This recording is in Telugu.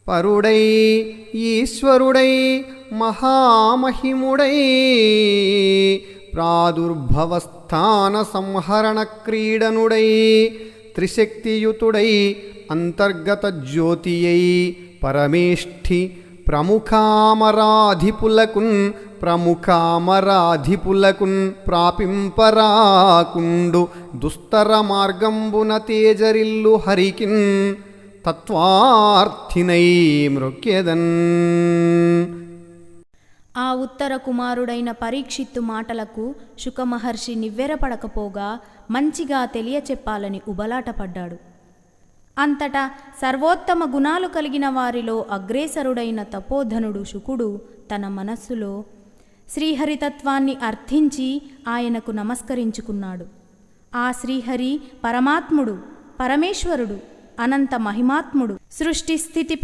పరుడై ఈశ్వరుడై మహామహిముడై ప్రాదుర్భవస్థాన సంహరణ క్రీడనుడై త్రిశక్తియుతుడై అంతర్గత జ్యోతియై పరమేష్ఠి ప్రముఖామరాధిపులకున్ ప్రాపింపరాకుండు దుస్తర మార్గంబున తేజరిల్లు హరికిన్ తత్వార్థినై మృక్యదన్. ఆ ఉత్తర కుమారుడైన పరీక్షిత్తు మాటలకు శుకమహర్షి నివ్వెరపడకపోగా మంచిగా తెలియచెప్పాలని ఉబలాటపడ్డాడు. అంతటా సర్వోత్తమ గుణాలు కలిగిన వారిలో అగ్రేసరుడైన తపోధనుడు శుకుడు తన మనస్సులో శ్రీహరితత్వాన్ని అర్థించి ఆయనకు నమస్కరించుకున్నాడు. ఆ శ్రీహరి పరమాత్ముడు, పరమేశ్వరుడు, అనంత మహిమాత్ముడు, సృష్టి స్థితి